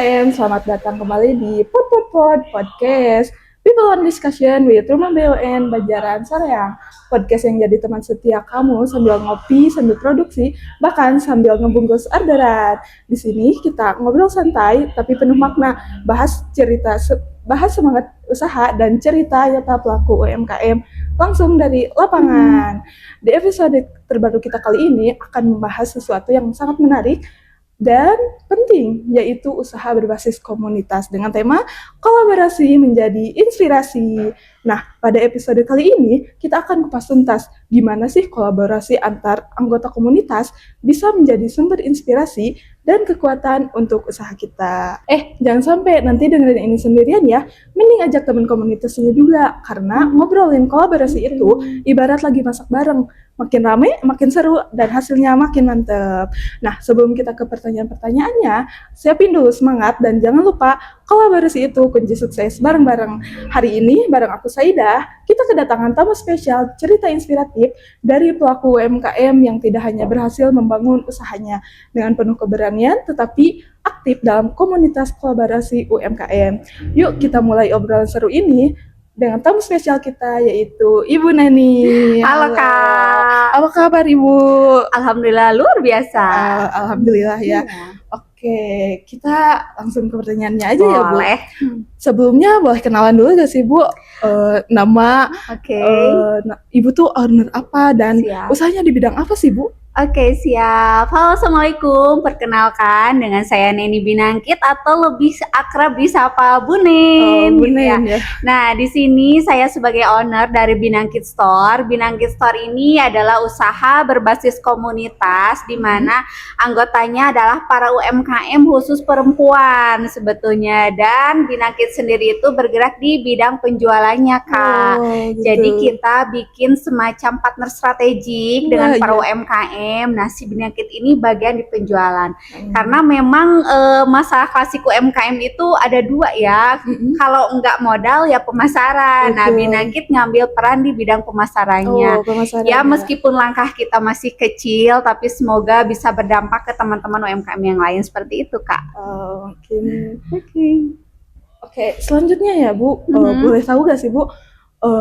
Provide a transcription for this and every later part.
UMKM, selamat datang kembali di Podcast People on Discussion with Rumah BUN Banjaran Sareang. Podcast yang jadi teman setia kamu sambil ngopi, sambil produksi, bahkan sambil ngebungkus orderan. Di sini kita ngobrol santai tapi penuh makna, bahas semangat usaha dan cerita nyata pelaku UMKM langsung dari lapangan. Di episode terbaru kita kali ini akan membahas sesuatu yang sangat menarik dan penting, yaitu usaha berbasis komunitas dengan tema kolaborasi menjadi inspirasi. Nah, pada episode kali ini kita akan kupas tuntas gimana sih kolaborasi antar anggota komunitas bisa menjadi sumber inspirasi dan kekuatan untuk usaha kita. Jangan sampai nanti dengerin ini sendirian ya. Mending ajak teman komunitasnya juga, karena ngobrolin kolaborasi itu ibarat lagi masak bareng. Makin rame, makin seru, dan hasilnya makin mantep. Nah, sebelum kita ke pertanyaan-pertanyaannya, siapin dulu semangat dan jangan lupa kolaborasi itu kunci sukses bareng-bareng. Hari ini, bareng aku Saidah, kita kedatangan tamu spesial cerita inspiratif dari pelaku UMKM yang tidak hanya berhasil membangun usahanya dengan penuh keberanian, tetapi aktif dalam komunitas kolaborasi UMKM. Yuk kita mulai obrolan seru ini dengan tamu spesial kita, yaitu Ibu Neni. Halo Kak. Apa kabar Ibu? Alhamdulillah luar biasa. Alhamdulillah ya. Oke, kita langsung ke pertanyaannya aja ya Bu. Boleh. Sebelumnya boleh kenalan dulu gak sih Bu? Nama, Oke. Ibu tuh owner apa dan Siap. usahanya di bidang apa sih Bu? Oke, siap. Halo, Assalamualaikum. Perkenalkan, dengan saya Neni Binangkit atau lebih akrab disapa Bu Nen. Bu gitu Nen ya. Nah, di sini saya sebagai owner dari Binangkit Store. Binangkit Store ini adalah usaha berbasis komunitas di mana anggotanya adalah para UMKM khusus perempuan sebetulnya. Dan Binangkit sendiri itu bergerak di bidang penjualannya, Kak. Gitu. Jadi kita bikin semacam partner strategik dengan para iya. UMKM. Nah, si Binangkit ini bagian di penjualan. Karena memang masalah klasik UMKM itu ada dua ya. Kalau enggak modal ya pemasaran. Nah, Binangkit ngambil peran di bidang pemasarannya. Pemasaran Ya, meskipun langkah kita masih kecil, tapi semoga bisa berdampak ke teman-teman UMKM yang lain seperti itu, Kak. Oke, selanjutnya ya Bu, boleh tahu gak sih Bu,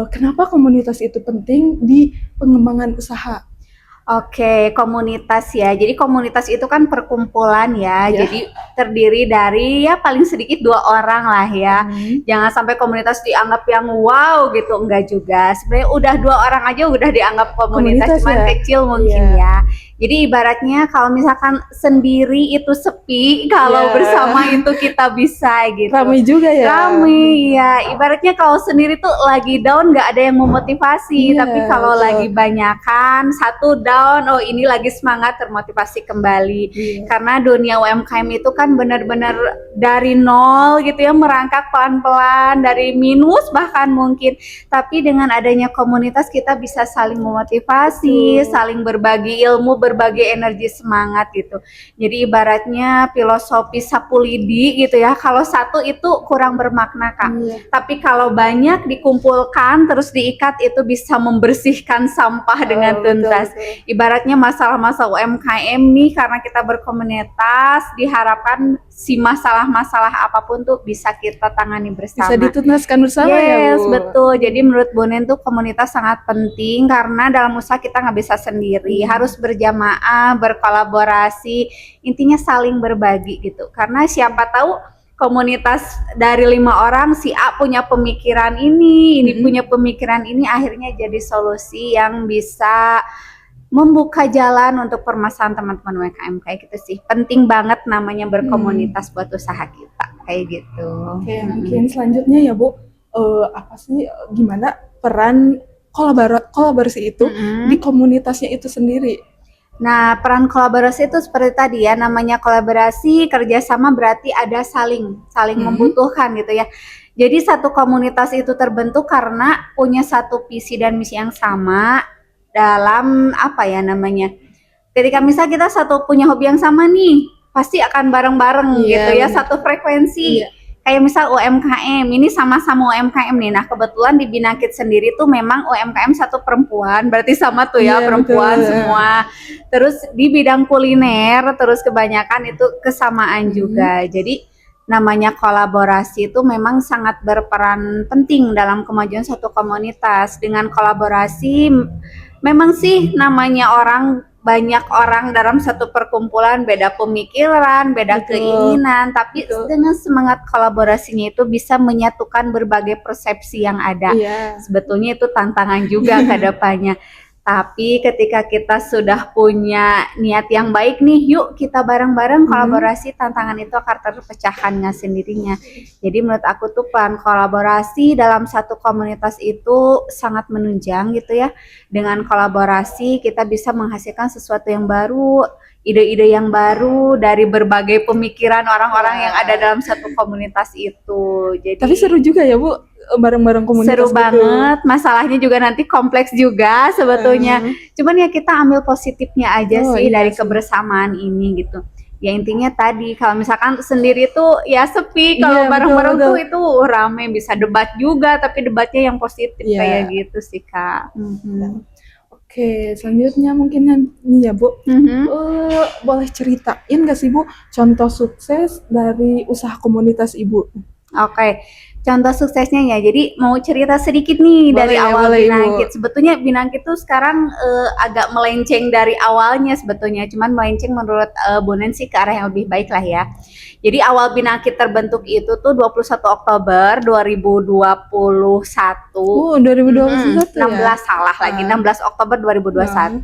kenapa komunitas itu penting di pengembangan usaha? Oke, komunitas ya. Jadi komunitas itu kan perkumpulan ya. Jadi terdiri dari ya paling sedikit 2 orang lah ya. Jangan sampai komunitas dianggap yang wow gitu, enggak juga. Sebenarnya udah 2 orang aja udah dianggap komunitas cuman ya? Kecil mungkin ya. Jadi ibaratnya kalau misalkan sendiri itu sepi, kalau bersama itu kita bisa gitu. Ramai juga ya. Ramai ya. Ibaratnya kalau sendiri tuh lagi down nggak ada yang memotivasi, tapi kalau lagi banyakan satu down, oh ini lagi semangat termotivasi kembali. Karena dunia UMKM itu kan benar-benar dari nol gitu ya, merangkak pelan-pelan dari minus bahkan mungkin. Tapi dengan adanya komunitas kita bisa saling memotivasi, saling berbagi ilmu, berbagi energi semangat gitu. Jadi ibaratnya filosofi sapu lidi gitu ya. Kalau satu itu kurang bermakna, Kak. Tapi kalau banyak dikumpulkan terus diikat itu bisa membersihkan sampah dengan tuntas. Ibaratnya masalah-masalah UMKM nih, karena kita berkomunitas diharapkan si masalah-masalah apapun tuh bisa kita tangani bersama. Bisa dituntaskan bersama ya Bu. Betul. Jadi menurut Bu Nen tuh komunitas sangat penting karena dalam usaha kita nggak bisa sendiri, harus berjamaah, berkolaborasi, intinya saling berbagi gitu. Karena siapa tahu komunitas dari 5 orang, si A punya pemikiran ini punya pemikiran ini, akhirnya jadi solusi yang bisa membuka jalan untuk permasalahan teman-teman UMKM kayak gitu sih. Penting banget namanya berkomunitas buat usaha kita kayak gitu. Oke, mungkin selanjutnya ya Bu, apa sih, gimana peran kolaborasi itu di komunitasnya itu sendiri? Nah, peran kolaborasi itu seperti tadi ya, namanya kolaborasi, kerjasama berarti ada saling membutuhkan gitu ya. Jadi satu komunitas itu terbentuk karena punya satu visi dan misi yang sama dalam apa ya namanya. Ketika misal kita punya hobi yang sama nih, pasti akan bareng-bareng gitu ya, satu frekuensi. Kayak misal UMKM, ini sama-sama UMKM nih. Nah, kebetulan di Binangkit sendiri tuh memang UMKM satu perempuan, berarti sama tuh ya, perempuan semua. Terus di bidang kuliner, terus kebanyakan itu kesamaan juga. Jadi namanya kolaborasi itu memang sangat berperan penting dalam kemajuan suatu komunitas. Dengan kolaborasi memang sih namanya banyak orang dalam satu perkumpulan, beda pemikiran, beda keinginan, tapi dengan semangat kolaborasinya itu bisa menyatukan berbagai persepsi yang ada. Sebetulnya itu tantangan juga ke depannya. Tapi ketika kita sudah punya niat yang baik nih, yuk kita bareng-bareng kolaborasi, tantangan itu akan terpecahkan dengan sendirinya. Jadi menurut aku tuh peran kolaborasi dalam satu komunitas itu sangat menunjang gitu ya. Dengan kolaborasi kita bisa menghasilkan sesuatu yang baru, ide-ide yang baru dari berbagai pemikiran orang-orang yang ada dalam satu komunitas itu. Jadi tapi seru juga ya Bu, bareng-bareng komunitas. Seru banget, masalahnya juga nanti kompleks juga sebetulnya. Cuman ya kita ambil positifnya aja sih dari kebersamaan ini gitu. Ya intinya tadi kalau misalkan sendiri tuh ya sepi, kalau bareng-bareng tuh itu rame, bisa debat juga, tapi debatnya yang positif kayak gitu sih Kak. Oke, selanjutnya mungkin nih ya Bu, boleh ceritain gak sih Bu contoh sukses dari usaha komunitas Ibu? Oke. Contoh suksesnya ya, jadi mau cerita sedikit nih dari awal Binangkit. Sebetulnya Binangkit tuh sekarang agak melenceng dari awalnya sebetulnya, cuman melenceng menurut Bu Nancy ke arah yang lebih baik lah ya. Jadi awal Binangkit terbentuk itu tuh 21 Oktober 2021. 2021 16 ya? Salah lagi, 16 Oktober 2021.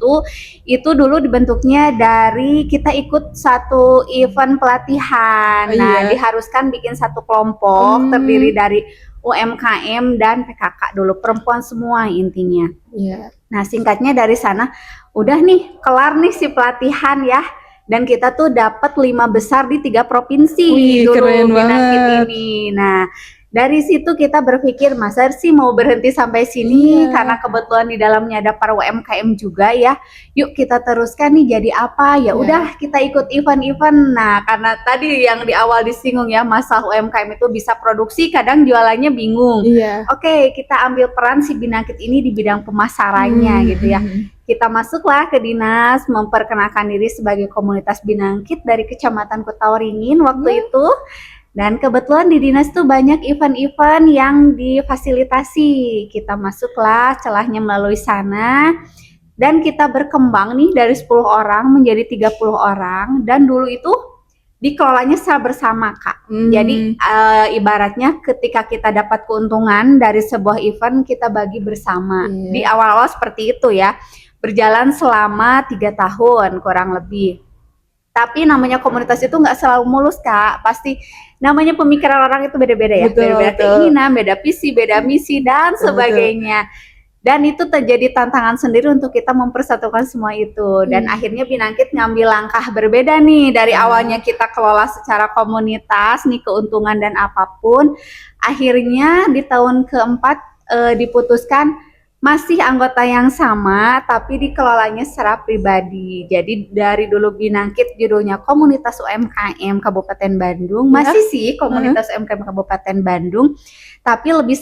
Itu dulu dibentuknya dari kita ikut satu event pelatihan. Nah, diharuskan bikin satu kelompok terdiri dari UMKM dan PKK dulu, perempuan semua intinya. Nah, singkatnya dari sana udah nih kelar nih si pelatihan ya. Dan kita tuh dapat 5 besar di 3 provinsi dulu Binangkit ini. Nah, dari situ kita berpikir masa sih mau berhenti sampai sini, karena kebetulan di dalamnya ada para UMKM juga ya. Yuk kita teruskan nih jadi apa? Ya udah kita ikut event-event. Nah, karena tadi yang di awal disinggung ya, masalah UMKM itu bisa produksi, kadang jualannya bingung. Oke, kita ambil peran si Binangkit ini di bidang pemasarannya gitu ya. Kita masuklah ke dinas, memperkenalkan diri sebagai komunitas Binangkit dari Kecamatan Kutawaringin waktu itu. Dan kebetulan di dinas tuh banyak event-event yang difasilitasi. Kita masuklah celahnya melalui sana. Dan kita berkembang nih dari 10 orang menjadi 30 orang. Dan dulu itu dikelolanya secara bersama Kak. Jadi ibaratnya ketika kita dapat keuntungan dari sebuah event, kita bagi bersama. Di awal-awal seperti itu ya. Berjalan selama 3 tahun kurang lebih. Tapi namanya komunitas itu nggak selalu mulus Kak. Pasti namanya pemikiran orang itu beda-beda ya. Beda-beda keinginan, beda visi, beda misi dan sebagainya. Dan itu terjadi tantangan sendiri untuk kita mempersatukan semua itu. Dan akhirnya Binangkit ngambil langkah berbeda nih. Dari awalnya kita kelola secara komunitas nih, keuntungan dan apapun. Akhirnya di tahun keempat diputuskan masih anggota yang sama, tapi dikelolanya secara pribadi. Jadi dari dulu Binangkit judulnya Komunitas UMKM Kabupaten Bandung, masih sih Komunitas UMKM Kabupaten Bandung, tapi lebih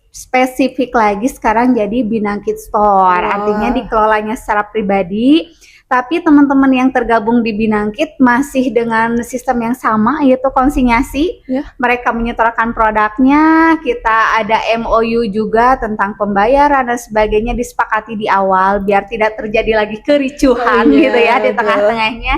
spesifik lagi sekarang jadi Binangkit Store. Artinya dikelolanya secara pribadi, tapi teman-teman yang tergabung di Binangkit masih dengan sistem yang sama, yaitu konsinyasi. Mereka menyetorkan produknya, kita ada MOU juga tentang pembayaran dan sebagainya, disepakati di awal biar tidak terjadi lagi kericuhan gitu ya di tengah-tengahnya.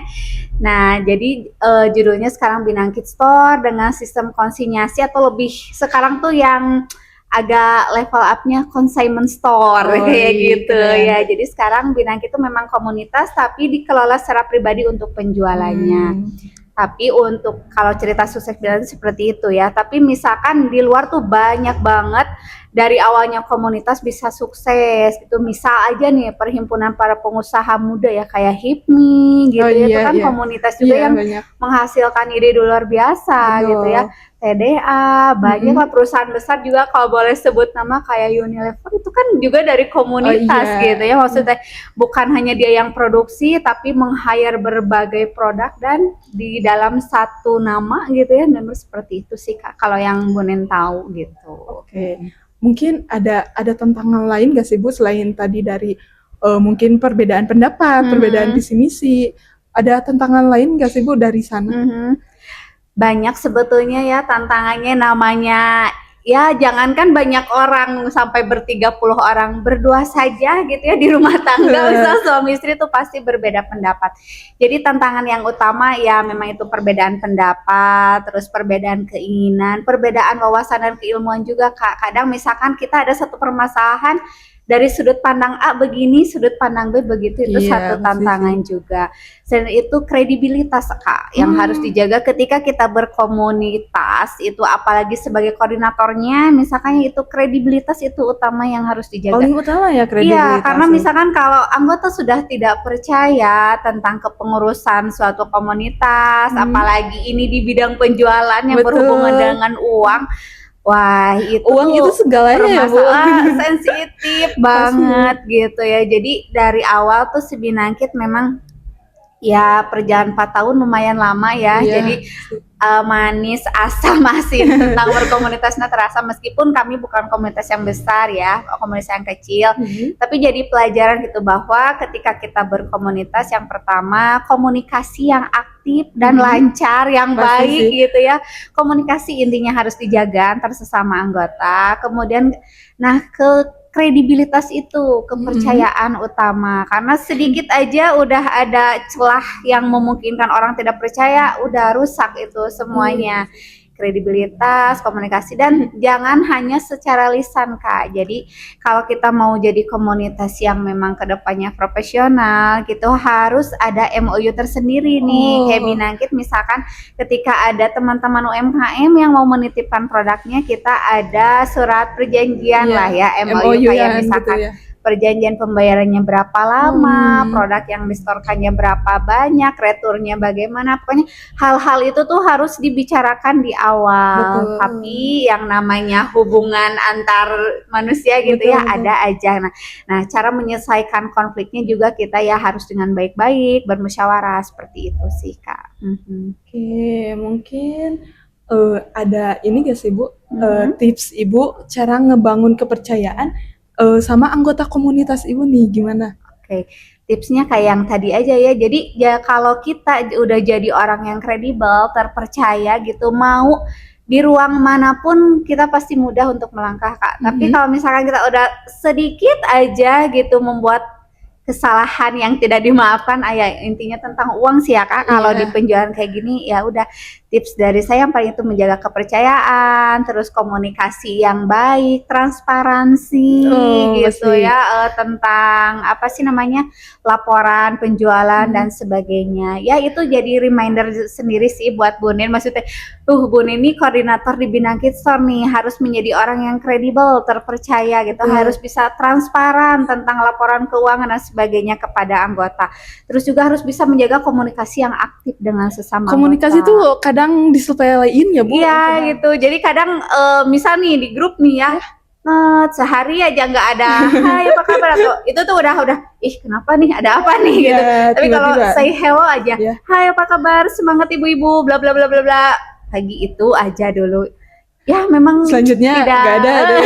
Nah, jadi judulnya sekarang Binangkit Store dengan sistem konsinyasi, atau lebih sekarang tuh yang agak level up-nya consignment store kayak gitu ya. Jadi sekarang Binangkit itu memang komunitas tapi dikelola secara pribadi untuk penjualannya. Tapi untuk kalau cerita sukses Binangkit seperti itu ya. Tapi misalkan di luar tuh banyak banget dari awalnya komunitas bisa sukses gitu. Misal aja nih perhimpunan para pengusaha muda ya kayak HIPMI gitu ya. Itu kan komunitas juga yang menghasilkan ide luar biasa gitu ya. TDA, banyaklah perusahaan besar juga kalau boleh sebut nama kayak Unilever, itu kan juga dari komunitas gitu ya. Maksudnya bukan hanya dia yang produksi tapi meng-hire berbagai produk dan di dalam satu nama gitu ya. Memang seperti itu sih Kak kalau yang Bunen tahu gitu. Mungkin ada tantangan lain gak sih Bu selain tadi dari mungkin perbedaan pendapat, perbedaan visi misi, ada tantangan lain gak sih Bu dari sana? banyak sebetulnya ya tantangannya, namanya ya jangankan banyak orang sampai ber-30 orang, berdua saja gitu ya di rumah tangga misal suami istri itu pasti berbeda pendapat. Jadi tantangan yang utama ya memang itu perbedaan pendapat, terus perbedaan keinginan, perbedaan wawasan dan keilmuan juga Kak. Kadang misalkan kita ada satu permasalahan dari sudut pandang A begini, sudut pandang B begitu, itu satu tantangan juga. Selain itu kredibilitas Kak yang harus dijaga ketika kita berkomunitas itu, apalagi sebagai koordinatornya misalkan, itu kredibilitas itu utama yang harus dijaga. Paling utama ya kredibilitas. Iya, karena misalkan kalau anggota sudah tidak percaya tentang kepengurusan suatu komunitas, apalagi ini di bidang penjualan yang berhubungan dengan uang, wah uang itu segalanya ya Bu. sensitif banget gitu ya. Jadi dari awal tuh si Binangkit memang ya perjalanan 4 tahun lumayan lama ya. Jadi manis asam asin tentang berkomunitasnya terasa, meskipun kami bukan komunitas yang besar ya, komunitas yang kecil, tapi jadi pelajaran gitu bahwa ketika kita berkomunitas, yang pertama komunikasi yang aktif dan lancar, yang baik gitu ya. Komunikasi intinya harus dijaga antar sesama anggota. Kemudian kredibilitas itu, kepercayaan utama, karena sedikit aja udah ada celah yang memungkinkan orang tidak percaya, udah rusak itu semuanya. Kredibilitas, komunikasi, dan jangan hanya secara lisan Kak. Jadi kalau kita mau jadi komunitas yang memang kedepannya profesional gitu, harus ada MOU tersendiri nih. Kayak Binangkit misalkan ketika ada teman-teman UMKM yang mau menitipkan produknya, kita ada surat perjanjian lah ya, MOU kayak misalkan gitu perjanjian pembayarannya berapa lama, produk yang distorkannya berapa banyak, returnya bagaimana, pokoknya hal-hal itu tuh harus dibicarakan di awal. Tapi yang namanya hubungan antar manusia gitu ya, ada aja. Nah, cara menyelesaikan konfliknya juga kita ya harus dengan baik-baik, bermusyawarah, seperti itu sih Kak. Oke, mungkin ada ini gak sih Bu, tips Ibu cara ngebangun kepercayaan sama anggota komunitas Ibu nih, gimana? Oke, tipsnya kayak yang tadi aja ya. Jadi ya kalau kita udah jadi orang yang kredibel, terpercaya gitu, mau di ruang manapun kita pasti mudah untuk melangkah Kak. Tapi kalau misalkan kita udah sedikit aja gitu membuat kesalahan yang tidak dimaafkan, intinya tentang uang sih ya Kak. Kalau di penjualan kayak gini ya udah, tips dari saya yang paling itu menjaga kepercayaan, terus komunikasi yang baik, transparansi gitu ya, tentang apa sih namanya, laporan penjualan dan sebagainya. Ya itu jadi reminder sendiri sih buat Bu Nin, maksudnya Bu Nin ini koordinator di Binangkit Store nih, harus menjadi orang yang kredibel, terpercaya gitu, harus bisa transparan tentang laporan keuangan dan sebagainya kepada anggota. Terus juga harus bisa menjaga komunikasi yang aktif dengan sesama komunikasi anggota. Tuh kadang disepelein ya Bu. Iya gitu, jadi kadang misal nih di grup nih ya, sehari aja nggak ada hai apa kabar, atau itu tuh udah ih kenapa nih, ada apa nih gitu. Tapi kalau say hello aja, hai apa kabar, semangat ibu-ibu, bla bla bla bla bla, pagi itu aja dulu. Ya memang selanjutnya nggak ada deh.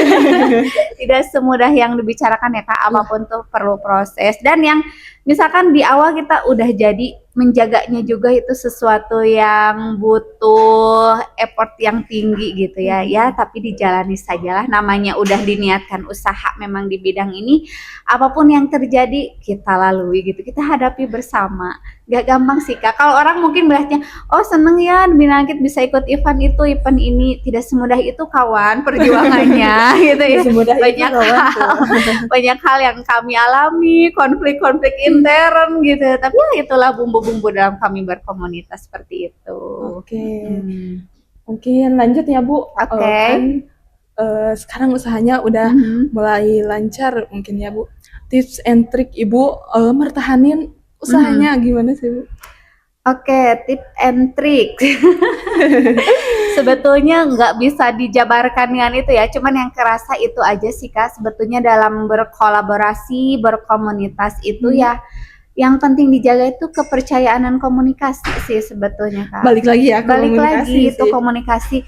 Tidak semudah yang dibicarakan ya Kak, apapun tuh perlu proses. Dan yang misalkan di awal kita udah jadi, menjaganya juga itu sesuatu yang butuh effort yang tinggi gitu ya. Ya tapi dijalani sajalah, namanya udah diniatkan usaha memang di bidang ini, apapun yang terjadi kita lalui gitu, kita hadapi bersama. Gak gampang sih Kak. Kalau orang mungkin melihatnya, oh seneng ya Binangkit bisa ikut event itu, event ini. Tidak semudah itu kawan perjuangannya gitu ya. Banyak hal yang kami alami, konflik-konflik intern gitu. Tapi ya itulah bumbu-bumbu dalam kami berkomunitas seperti itu. Mungkin lanjut ya Bu. Kan, sekarang usahanya udah mulai lancar mungkin ya Bu. Tips and trick Ibu mertahanin usahanya gimana sih Bu? Tips and trick. Sebetulnya nggak bisa dijabarkan dengan itu ya, cuman yang kerasa itu aja sih Kak. Sebetulnya dalam berkolaborasi, berkomunitas itu ya, yang penting dijaga itu kepercayaan dan komunikasi sih sebetulnya Kak. Balik lagi ya, itu komunikasi.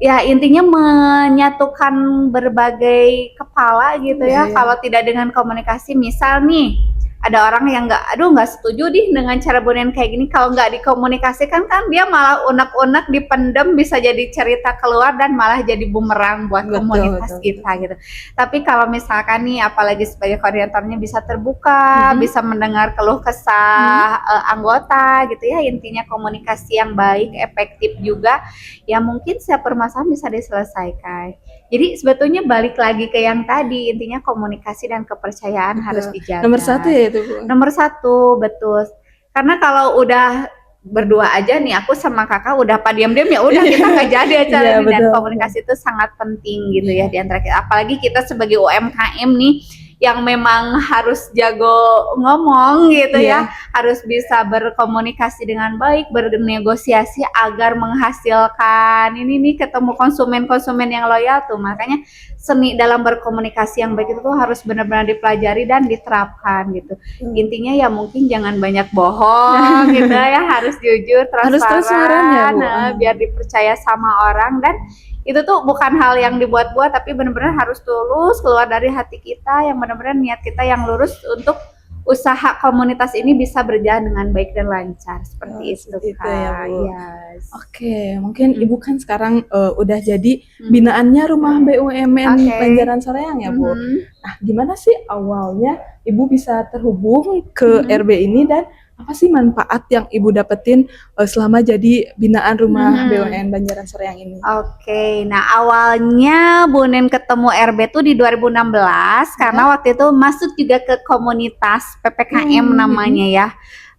Ya intinya menyatukan berbagai kepala gitu ya. Kalau tidak dengan komunikasi, misal nih ada orang yang nggak setuju nih dengan cara Bu Nen kayak gini. Kalau nggak dikomunikasikan kan dia malah unek-unek dipendem, bisa jadi cerita keluar dan malah jadi bumerang buat komunitas kita gitu. Tapi kalau misalkan nih, apalagi sebagai koordinatornya bisa terbuka, bisa mendengar keluh kesah anggota gitu ya, intinya komunikasi yang baik, efektif juga, ya mungkin setiap permasalahan bisa diselesaikan. Jadi sebetulnya balik lagi ke yang tadi, intinya komunikasi dan kepercayaan harus dijaga. Nomor 1 ya itu, Bu? Nomor 1, betul. Karena kalau udah berdua aja nih, aku sama kakak udah diam-diam ya udah kita nggak jadi acara ini. Dan komunikasi itu sangat penting gitu ya di antara kita. Apalagi kita sebagai UMKM nih, yang memang harus jago ngomong gitu ya, harus bisa berkomunikasi dengan baik, bernegosiasi agar menghasilkan ini nih, ketemu konsumen-konsumen yang loyal tuh. Makanya seni dalam berkomunikasi yang baik itu tuh harus benar-benar dipelajari dan diterapkan gitu. Intinya ya mungkin jangan banyak bohong gitu ya, harus jujur, transparan ya, Bu. Biar dipercaya sama orang. Dan itu tuh bukan hal yang dibuat-buat, tapi benar-benar harus tulus keluar dari hati kita, yang benar-benar niat kita yang lurus untuk usaha komunitas ini bisa berjalan dengan baik dan lancar, seperti itu Kak. Ya, Bu. Yes. Oke, mungkin Ibu kan sekarang udah jadi binaannya Rumah BUMN Banjaran Soreang ya, Bu. Nah, gimana sih awalnya Ibu bisa terhubung ke RB ini, dan apa sih manfaat yang Ibu dapetin selama jadi binaan Rumah BUMN Banjaran Soreang ini? Oke, nah awalnya Bu Nen ketemu RB tuh di 2016 karena waktu itu masuk juga ke komunitas PPKM namanya ya.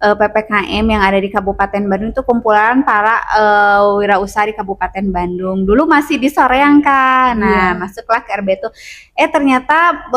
PPKM yang ada di Kabupaten Bandung itu kumpulan para wirausaha di Kabupaten Bandung. Dulu masih di Soreang kan. Nah, masuklah ke RB itu. Ternyata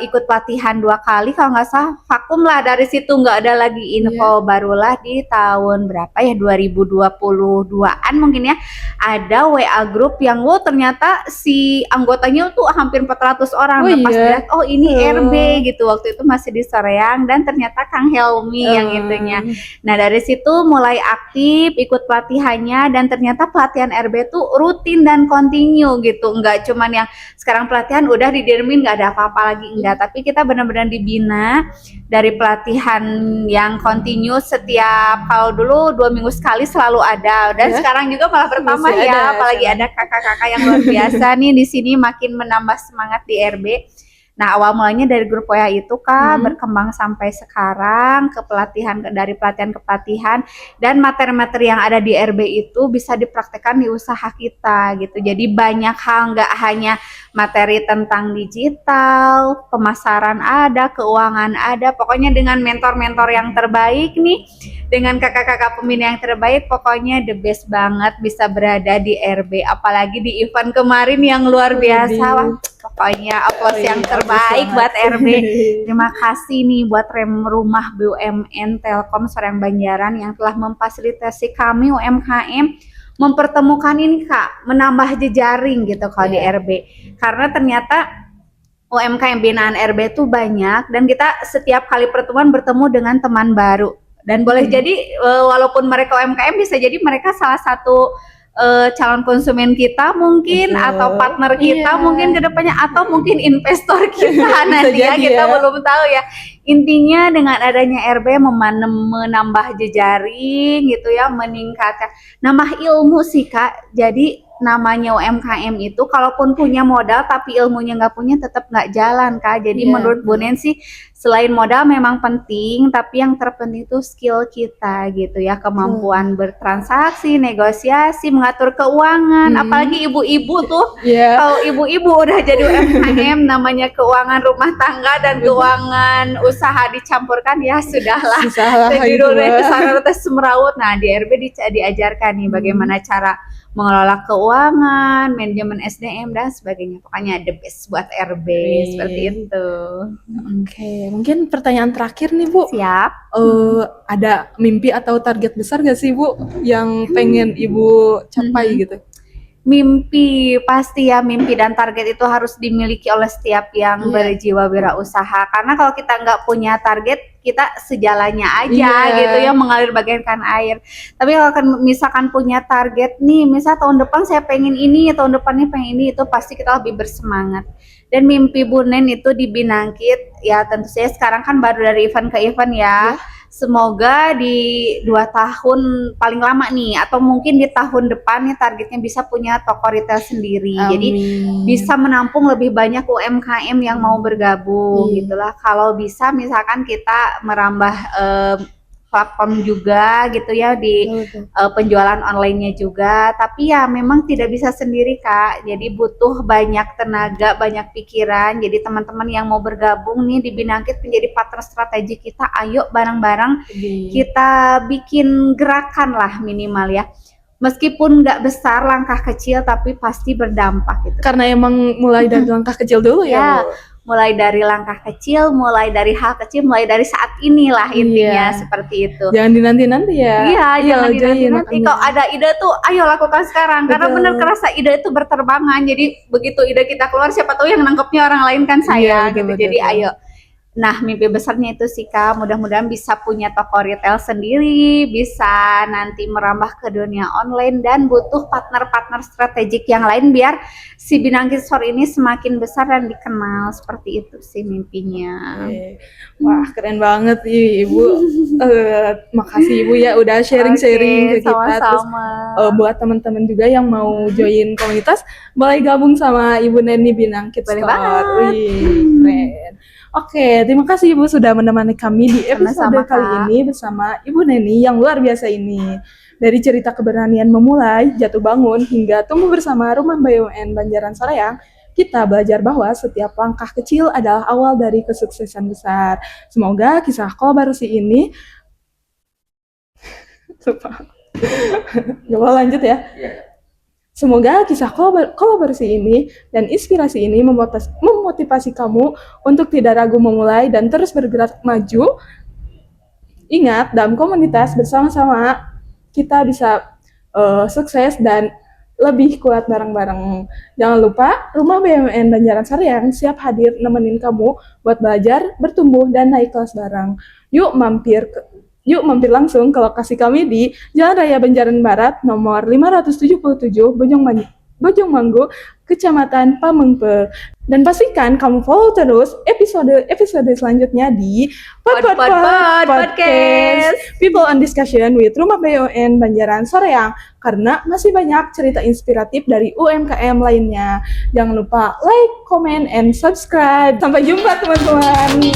ikut pelatihan 2 kali kalau nggak salah, vakum lah dari situ, nggak ada lagi info. Barulah di tahun berapa ya, 2022-an mungkin ya, ada WA group yang ternyata si anggotanya tuh hampir 400 orang. Pas lihat, oh ini RB gitu, waktu itu masih di Soreang, dan ternyata Kang Helmi yang itunya. Nah, dari situ mulai aktif ikut pelatihannya, dan ternyata pelatihan RB tuh rutin dan kontinu gitu, nggak cuman yang sekarang pelatihan udah didiamin nggak ada apa-apa lagi, enggak, tapi kita benar-benar dibina dari pelatihan yang kontinu. Setiap, kalau dulu 2 minggu sekali selalu ada, dan sekarang juga malah bertambah ya, apalagi ada kakak-kakak yang luar biasa nih di sini, makin menambah semangat di RB. Nah, awal mulanya dari grup WA itu Kak, berkembang sampai sekarang ke pelatihan, dari pelatihan ke pelatihan, dan materi-materi yang ada di RB itu bisa dipraktekkan di usaha kita gitu. Jadi banyak hal, nggak hanya materi tentang digital, pemasaran ada, keuangan ada, pokoknya dengan mentor-mentor yang terbaik nih, dengan kakak-kakak pembina yang terbaik, pokoknya the best banget bisa berada di RB. Apalagi di event kemarin yang luar biasa, wah, pokoknya aplaus yang terbaik buat RB. Terima kasih nih buat Rumah BUMN Telkom Soreang Banjaran yang telah memfasilitasi kami UMKM mempertemukan ini Kak, menambah jejaring gitu kalau di RB. Karena ternyata UMKM binaan RB itu banyak, dan kita setiap kali pertemuan bertemu dengan teman baru. Dan boleh jadi walaupun mereka UMKM, bisa jadi mereka salah satu calon konsumen kita mungkin, atau partner kita mungkin ke depannya, atau mungkin investor kita nanti ya, kita belum tahu ya. Intinya dengan adanya RB menambah jejaring gitu ya, meningkatkan nambah ilmu sih Kak. Jadi namanya UMKM itu kalaupun punya modal tapi ilmunya nggak punya, tetap nggak jalan Kak. Jadi menurut Bu Nen sih, selain modal memang penting, tapi yang terpenting itu skill kita gitu ya, kemampuan bertransaksi, negosiasi, mengatur keuangan. Apalagi ibu-ibu tuh, kalau ibu-ibu udah jadi UMKM, namanya keuangan rumah tangga dan keuangan usaha dicampurkan, ya sudahlah. Judulnya kesana semrawut. Nah, di RB diajarkan nih bagaimana cara mengelola keuangan, manajemen SDM dan sebagainya. Pokoknya the best buat RB, seperti itu. Oke, mungkin pertanyaan terakhir nih Bu. Siap. Ada mimpi atau target besar gak sih Bu yang pengen Ibu capai gitu? Mimpi pasti ya, mimpi dan target itu harus dimiliki oleh setiap yang berjiwa wirausaha. Karena kalau kita nggak punya target, kita sejalannya aja gitu ya, mengalir bagaikan air. Tapi kalau kan misalkan punya target nih, misal tahun depan saya pengen ini, tahun depannya pengen ini, itu pasti kita lebih bersemangat. Dan mimpi Bu Nen itu di Binangkit, ya tentu saja sekarang kan baru dari event ke event ya. Semoga di 2 tahun paling lama nih, atau mungkin di tahun depan nih targetnya bisa punya toko retail sendiri. Jadi bisa menampung lebih banyak UMKM yang mau bergabung gitulah. Kalau bisa misalkan kita merambah platform juga gitu ya di penjualan online-nya juga. Tapi ya memang tidak bisa sendiri Kak. Jadi butuh banyak tenaga, banyak pikiran. Jadi teman-teman yang mau bergabung nih di Binangkit menjadi partner strategi kita, ayo bareng-bareng kita bikin gerakan lah minimal ya. Meskipun nggak besar, langkah kecil tapi pasti berdampak gitu. Karena emang mulai dari langkah kecil dulu ya. Mulai dari langkah kecil, mulai dari hal kecil, mulai dari saat inilah intinya seperti itu. Jangan dinanti-nanti ya. Iya, jangan dinanti-nanti. Kalau ada ide tuh, ayo lakukan sekarang. Karena bener kerasa ide itu berterbangan. Jadi begitu ide kita keluar, siapa tahu yang nangkepnya orang lain kan saya gitu. Jadi ayo. Nah, mimpi besarnya itu sih Kak, mudah-mudahan bisa punya toko retail sendiri, bisa nanti merambah ke dunia online, dan butuh partner-partner strategik yang lain biar si Binangkit Store ini semakin besar dan dikenal. Seperti itu sih mimpinya. Wah, keren banget Ibu. Makasih Ibu ya udah sharing-sharing ke kita. Sama-sama. Terus buat teman-teman juga yang mau join komunitas, boleh gabung sama Ibu Neni Binangkit Store. Keren. Oke, terima kasih Ibu sudah menemani kami di episode kali ini bersama Ibu Neni yang luar biasa ini. Dari cerita keberanian memulai, jatuh bangun, hingga tumbuh bersama Rumah BUMN Banjaran Soreang, kita belajar bahwa setiap langkah kecil adalah awal dari kesuksesan besar. Semoga kisah kolaborasi ini... Gak mau lanjut ya? Semoga kisah kolaborasi ini dan inspirasi ini memotivasi kamu untuk tidak ragu memulai dan terus bergerak maju. Ingat, dalam komunitas bersama-sama kita bisa sukses dan lebih kuat bareng-bareng. Jangan lupa, Rumah BUMN Banjaran Soreang siap hadir nemenin kamu buat belajar, bertumbuh, dan naik kelas bareng. Yuk mampir langsung ke lokasi kami di Jalan Raya Banjaran Barat, nomor 577, Bojongmanggu, Kecamatan Pamengpe. Dan pastikan kamu follow terus episode selanjutnya di Podcast People on Discussion with Rumah BUMN Banjaran Soreang, karena masih banyak cerita inspiratif dari UMKM lainnya. Jangan lupa like, comment, and subscribe. Sampai jumpa teman-teman.